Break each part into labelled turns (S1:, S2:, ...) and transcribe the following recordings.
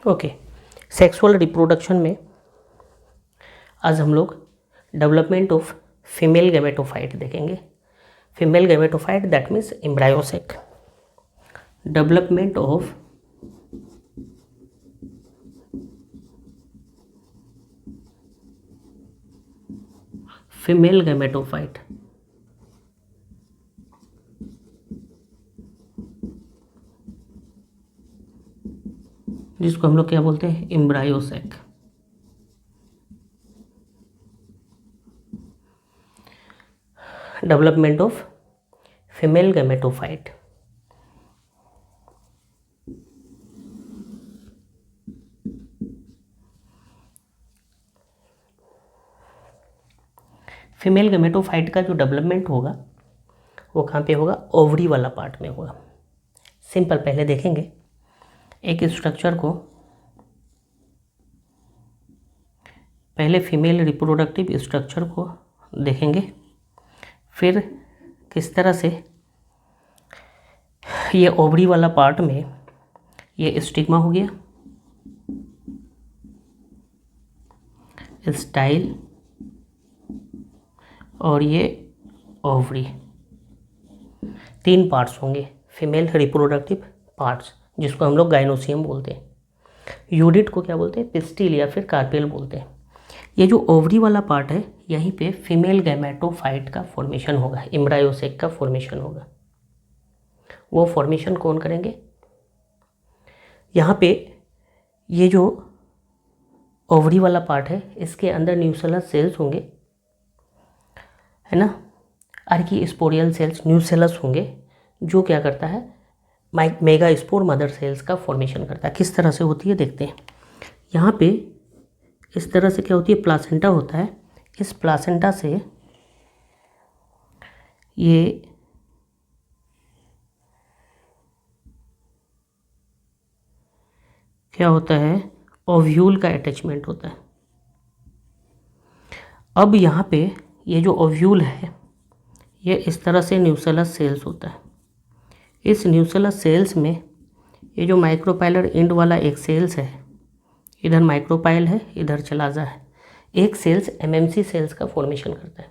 S1: Okay, sexual reproduction में आज हम लोग डेवलपमेंट ऑफ फीमेल गैमेटोफाइट देखेंगे। Female gametophyte that means embryo sac. Development of female gametophyte, जिसको हम लोग क्या बोलते हैं, embryo sac. Development of female gametophyte. Female gametophyte का जो डेवलपमेंट होगा वो कहाँ पे होगा, ओवरी वाला पार्ट में होगा। सिंपल, पहले देखेंगे एक स्ट्रक्चर को, पहले फीमेल रिप्रोडक्टिव स्ट्रक्चर को देखेंगे, फिर किस तरह से ये ओवरी वाला पार्ट में ये स्टिग्मा हो गया, स्टाइल, और ये ओवरी, तीन पार्ट्स होंगे फीमेल रिप्रोडक्टिव पार्ट्स, जिसको हम लोग गाइनोसियम बोलते हैं। यूनिट को क्या बोलते हैं, पिस्टिल या फिर कार्पेल बोलते हैं। ये जो ओवरी वाला पार्ट है, यहीं पे फीमेल गैमेटोफाइट का फॉर्मेशन होगा, एम्ब्रायोसेक का फॉर्मेशन होगा। वो फॉर्मेशन कौन करेंगे, यहाँ पे ये जो ओवरी वाला पार्ट है इसके अंदर न्यूसेलस सेल्स होंगे, है ना, आर्कीस्पोरियल सेल्स न्यूसेलस होंगे, जो क्या करता है, मेगा स्पोर मदर सेल्स का फॉर्मेशन करता है। किस तरह से होती है देखते हैं। यहाँ पे इस तरह से क्या होती है, प्लासेंटा होता है। इस प्लासेंटा से ये क्या होता है, ओव्यूल का अटैचमेंट होता है। अब यहाँ पे ये जो ओव्यूल है ये इस तरह से न्यूसेलस सेल्स होता है। इस न्यूसेलस सेल्स में ये जो माइक्रोपाइलर एंड वाला एक सेल्स है, इधर माइक्रोपाइल है, इधर चलाजा है, एक सेल्स एमएमसी सेल्स का फॉर्मेशन करता है।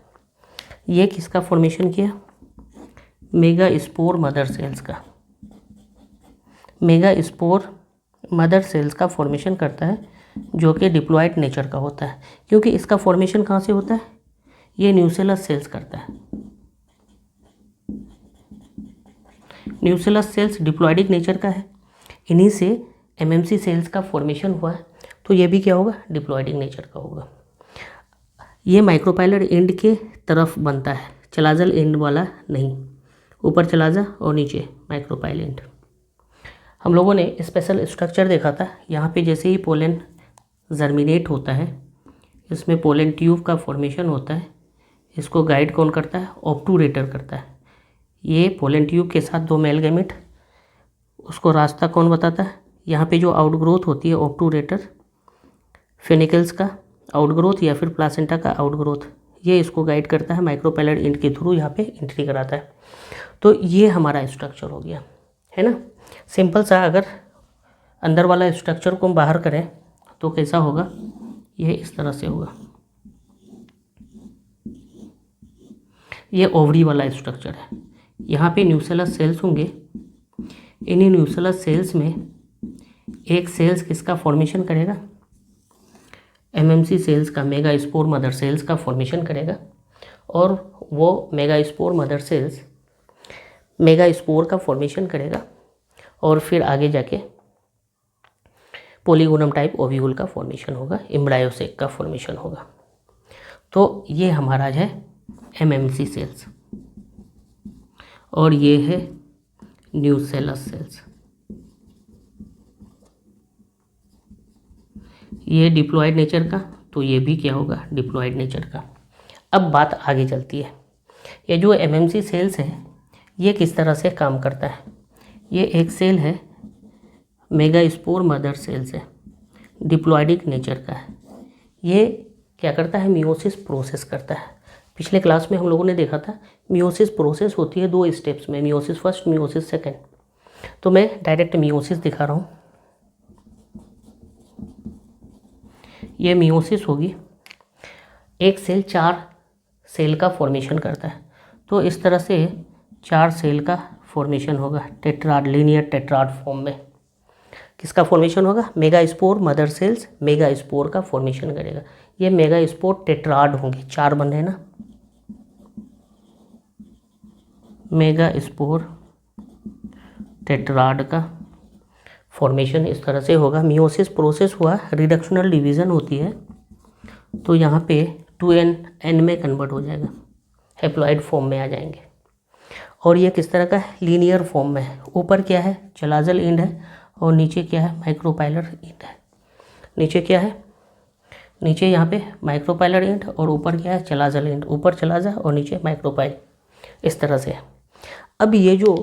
S1: ये किसका फॉर्मेशन किया, मेगा स्पोर मदर सेल्स का। मेगा स्पोर मदर सेल्स का फॉर्मेशन करता है, जो कि डिप्लॉयड नेचर का होता है। क्योंकि इसका फॉर्मेशन कहाँ से होता है, ये न्यूसेलस सेल्स करता है। न्यूसेलस सेल्स डिप्लॉयडिक नेचर का है, इन्हीं से एमएमसी सेल्स का फॉर्मेशन हुआ है, तो ये भी क्या होगा, डिप्लॉयडिक नेचर का होगा। ये माइक्रोपाइलर एंड के तरफ बनता है, चलाजल एंड वाला नहीं, ऊपर चलाजा और नीचे माइक्रोपाइल एंड। हम लोगों ने स्पेशल स्ट्रक्चर देखा था, यहाँ पे जैसे ही पोलन जर्मिनेट होता है, इसमें पोलन ट्यूब का फॉर्मेशन होता है। इसको गाइड कौन करता है, ऑब्टूरेटर करता है। ये पोलन ट्यूब के साथ दो मेल गैमेट, उसको रास्ता कौन बताता है, यहाँ पे जो आउटग्रोथ होती है ऑब्टूरेटर, फेनिकल्स का आउटग्रोथ या फिर प्लासेंटा का आउटग्रोथ, ये इसको गाइड करता है, माइक्रोपाइलर एंड के थ्रू यहाँ पे एंट्री कराता है। तो ये हमारा स्ट्रक्चर हो गया, है ना। सिंपल सा, अगर अंदर वाला स्ट्रक्चर को हम बाहर करें तो कैसा होगा, ये इस तरह से होगा। ये ओवरी वाला स्ट्रक्चर है। यहाँ पे न्यूसेलस सेल्स होंगे, इन्हीं न्यूसेलस सेल्स में एक सेल्स किसका फॉर्मेशन करेगा, एमएमसी सेल्स का, मेगा स्पोर मदर सेल्स का फॉर्मेशन करेगा। और वो mega spore mother cells mega spore का फॉर्मेशन करेगा, और फिर आगे जाके पॉलीगोनम टाइप ओव्यूल का फॉर्मेशन होगा, एम्ब्रायोसेक का फॉर्मेशन होगा। तो ये हमारा है एमएमसी सेल्स, और ये है न्यूसेलस सेल्स। ये डिप्लॉयड नेचर का, तो ये भी क्या होगा, डिप्लॉयड नेचर का। अब बात आगे चलती है, ये जो एमएमसी सेल्स है ये किस तरह से काम करता है। ये एक सेल है, मेगा स्पोर मदर सेल्स है, डिप्लॉयडिक नेचर का है। ये क्या करता है, मियोसिस प्रोसेस करता है। पिछले क्लास में हम लोगों ने देखा था मियोसिस प्रोसेस होती है दो स्टेप्स में, मियोसिस फर्स्ट, मियोसिस सेकेंड। तो मैं डायरेक्ट मियोसिस दिखा रहा हूँ। ये मियोसिस होगी। एक सेल 4 सेल का फॉर्मेशन करता है, तो इस तरह से 4 सेल का फॉर्मेशन होगा टेट्राड, लीनियर टेट्राड फॉर्म में। किसका फॉर्मेशन होगा? मेगास्पोर मदर सेल्स मेगास्पोर का फॉर्मेशन करेगा। ये मेगास्पोर टेट्राड होंगे, 4 बन रहे ना, मेगास्पोर टेट्राड का फॉर्मेशन इस तरह से होगा। मियोसिस प्रोसेस हुआ, रिडक्शनल डिवीज़न होती है, तो यहाँ पे 2n में कन्वर्ट हो जाएगा, हैप्लॉइड फॉर्म में आ जाएंगे। और ये किस तरह का है? लीनियर फॉर्म में है। ऊपर क्या है? चलाजल एंड है, और नीचे क्या है? माइक्रोपाइलर एंड है। नीचे क्या है? नीचे यहाँ पे माइक्रोपाइलर एंड, और ऊपर क्या है? Chalazal end. ऊपर चलाजा और नीचे माइक्रोपाइल, इस तरह से। अब ये जो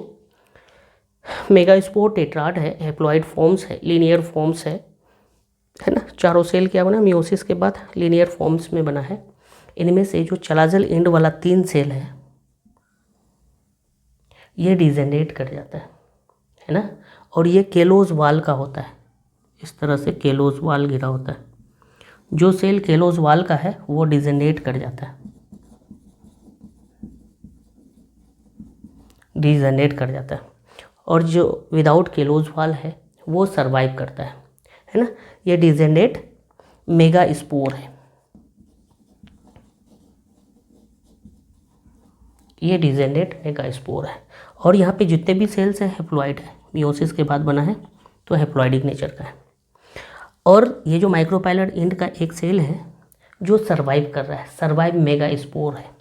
S1: मेगास्पोर टेट्राड है, हैप्लॉइड फॉर्म्स है, लीनियर फॉर्म्स है ना। चारों सेल क्या बना? मियोसिस के बाद लीनियर फॉर्म्स में बना है। इनमें से जो चलाजल एंड वाला 3 सेल है, ये डिजेनरेट कर जाता है ना। और ये केलोज वाल का होता है, इस तरह से केलोज वाल घिरा होता है। जो सेल केलोज वाल का है वो डिजेनरेट कर जाता है, डिजेनरेट कर जाता है। और जो विदाउट केलोज वाल है वो सरवाइव करता है ना। ये डिजेनरेट मेगास्पोर है, ये डिजेनरेट मेगास्पोर है। और यहाँ पे जितने भी सेल्स हैं हैप्लॉइड है, मियोसिस के बाद बना है, तो हैप्लॉइडिक नेचर का है। और ये जो माइक्रोपाइलर एंड का एक सेल है जो सरवाइव कर रहा है, सरवाइव मेगास्पोर है।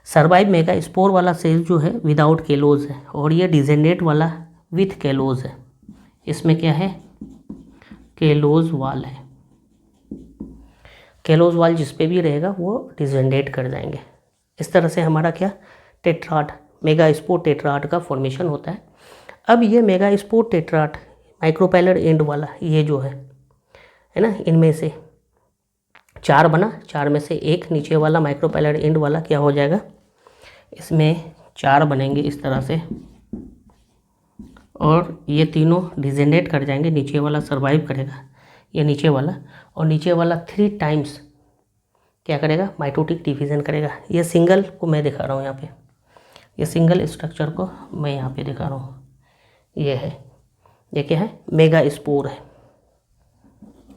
S1: सरवाइव मेगास्पोर वाला सेल जो है विदाउट केलोज है, और ये डिजेनरेट वाला विथ केलोज है। इसमें क्या है? केलोज वाल है। केलोज वाल जिस पे भी रहेगा वो डिजेनरेट कर जाएंगे। इस तरह से हमारा क्या? टेट्राड, मेगास्पोर टेट्राड का फॉर्मेशन होता है। अब ये मेगास्पोर टेट्राड माइक्रोपाइलर एंड वाला ये जो है ना, इनमें से 4 बना, 4 में से एक नीचे वाला माइक्रोपाइलर एंड वाला क्या हो जाएगा? इसमें 4 बनेंगे इस तरह से, और ये तीनों डिजेनरेट कर जाएंगे। नीचे वाला सरवाइव करेगा, ये नीचे वाला, और नीचे वाला 3 टाइम्स क्या करेगा? माइटोटिक डिवीज़न करेगा। ये सिंगल को मैं दिखा रहा हूँ यहाँ पे, ये सिंगल स्ट्रक्चर को मैं यहाँ पे दिखा रहा हूँ। ये है, ये क्या है? मेगास्पोर है,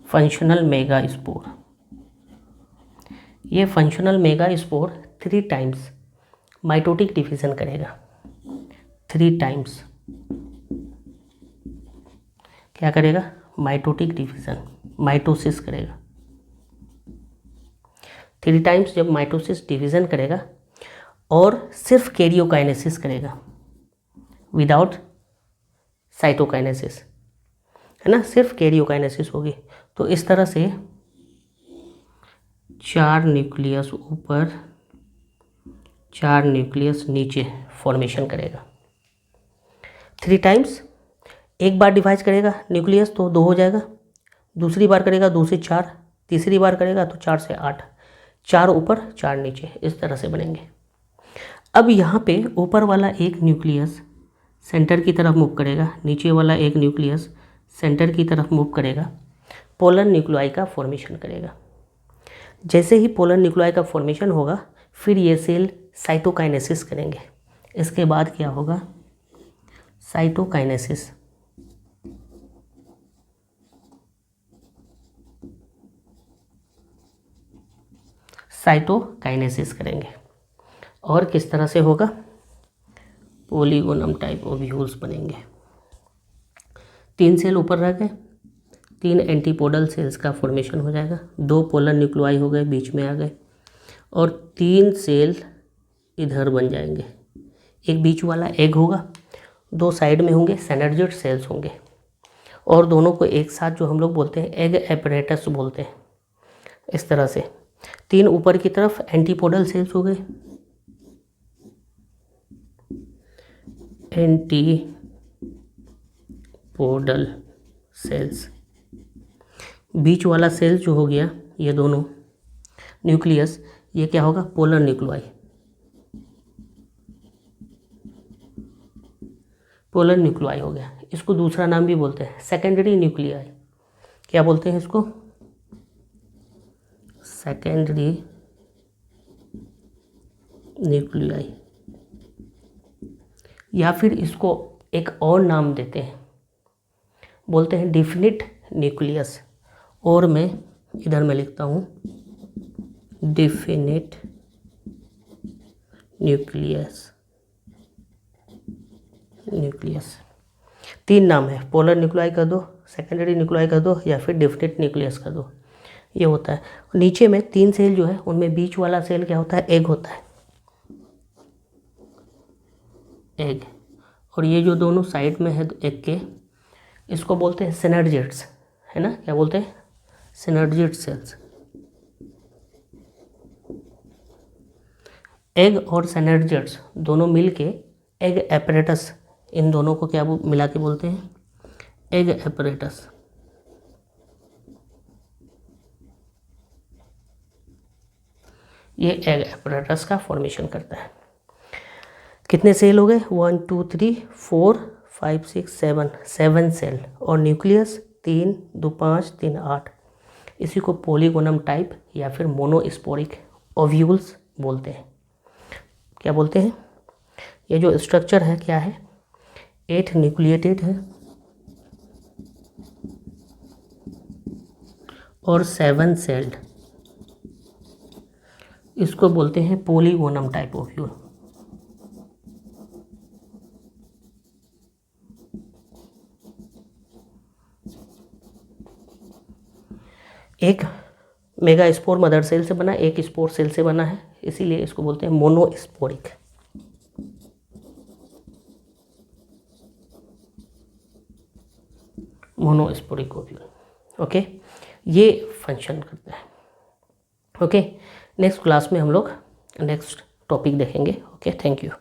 S1: फंक्शनल मेगास्पोर। ये functional megaspore 3 times mitotic division करेगा, 3 टाइम्स क्या करेगा? माइटोटिक डिवीज़न, माइटोसिस करेगा। 3 टाइम्स जब माइटोसिस डिवीज़न करेगा, और सिर्फ कैरियोकाइनेसिस करेगा, विदाउट साइटोकाइनेसिस, है ना। सिर्फ कैरियोकाइनेसिस होगी। तो इस तरह से 4 न्यूक्लियस ऊपर, 4 न्यूक्लियस नीचे फॉर्मेशन करेगा। 3 टाइम्स, एक बार डिवाइड करेगा न्यूक्लियस तो 2 हो जाएगा, दूसरी बार करेगा 2 से 4, तीसरी बार करेगा तो 4 से 8, 4 ऊपर 4 नीचे, इस तरह से बनेंगे। अब यहाँ पे ऊपर वाला एक न्यूक्लियस सेंटर की तरफ मूव करेगा, नीचे वाला एक न्यूक्लियस सेंटर की तरफ मूव करेगा, पोलर न्यूक्लियाई का फॉर्मेशन करेगा। जैसे ही पोलर न्यूक्लियाई का फॉर्मेशन होगा, फिर ये सेल साइटोकाइनेसिस करेंगे। इसके बाद क्या होगा? साइटोकाइनेसिस। साइटोकाइनेसिस करेंगे। और किस तरह से होगा? पोलीगोनम टाइप ओव्यूल्स बनेंगे। 3 सेल ऊपर रह गए, 3 एंटीपोडल सेल्स का फॉर्मेशन हो जाएगा, 2 पोलर न्यूक्लियाई हो गए, बीच में आ गए, और 3 सेल इधर बन जाएंगे। एक बीच वाला एग होगा, 2 साइड में होंगे सिनर्जिड सेल्स होंगे, और दोनों को एक साथ जो हम लोग बोलते हैं एग एपरेटस बोलते हैं। इस तरह से 3 ऊपर की तरफ एंटीपोडल सेल्स हो गए, एंटीपोडल सेल्स। बीच वाला सेल जो हो गया, ये दोनों न्यूक्लियस, ये क्या होगा? Polar nuclei. पोलर न्यूक्लियाई हो गया। इसको दूसरा नाम भी बोलते हैं सेकेंडरी न्यूक्लियाई। क्या बोलते हैं इसको? सेकेंडरी न्यूक्लियाई, या फिर इसको एक और नाम देते हैं, बोलते हैं डिफिनिट न्यूक्लियस। और मैं इधर में लिखता हूँ डिफिनिट न्यूक्लियस। तीन नाम है, पोलर न्यूक्लियाई कर दो, सेकेंडरी न्यूक्लियाई कर दो, या फिर डिफिनिट न्यूक्लियस कर दो। ये होता है। नीचे में 3 सेल जो है उनमें बीच वाला सेल क्या होता है? एग होता है, एग। और ये जो दोनों साइड में है एग के, इसको बोलते हैं सिनर्जिड्स, है ना? क्या बोलते हैं? Synergid cells. एग और सिनर्जिड्स दोनों मिलके एग एपरेटस, इन दोनों को क्या मिला के बोलते हैं? Egg apparatus. ये एग एपरेटस का फॉर्मेशन करता है। कितने सेल हो गए? 1 2 3 4 5 6 7 सेल। और न्यूक्लियस 3 2 5 3 8। इसी को पॉलीगोनम टाइप या फिर मोनोस्पोरिक ओव्यूल्स बोलते हैं। क्या बोलते हैं? ये जो स्ट्रक्चर है क्या है? 8 न्यूक्लिएटेड है और 7 सेल्ड। इसको बोलते हैं पॉलीगोनम टाइप ओव्यूल। एक मेगा स्पोर मदर सेल से बना, एक स्पोर सेल से बना है, इसीलिए इसको बोलते हैं मोनोस्पोरिक। Monosporic ovule. ओके, ये फंक्शन करता है। ओके, नेक्स्ट क्लास में हम लोग नेक्स्ट टॉपिक देखेंगे। Okay, thank you.